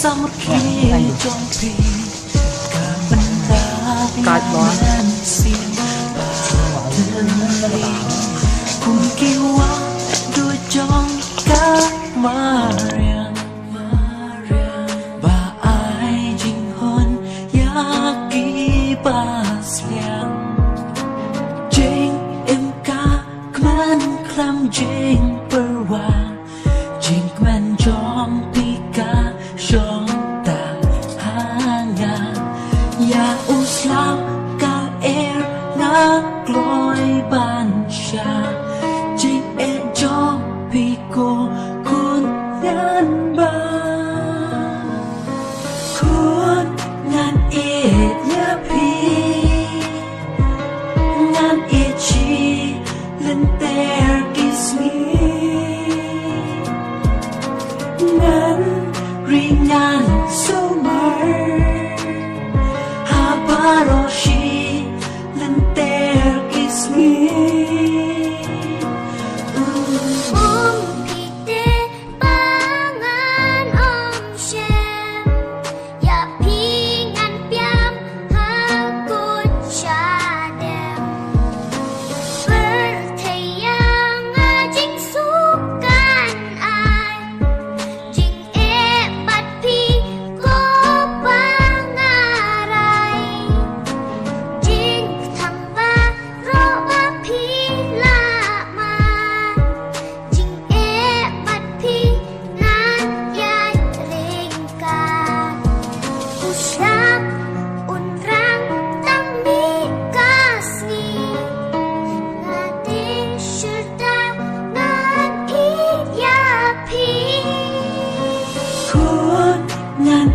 một khi trong phi cả bần ta viên xin cùng kêu đôi trong các Marian và ai chính hơn yaki paslian jing em ca kman klam jing perwa jing kman trong pika trong ta hanga ya uslam ka air na gloi ban sha jing e trong piko kun yan ba kun ngan it ya pi ngan it chi lên ter kiss me ngan ri ngan so mar ha baro shi lên ter kiss me ngan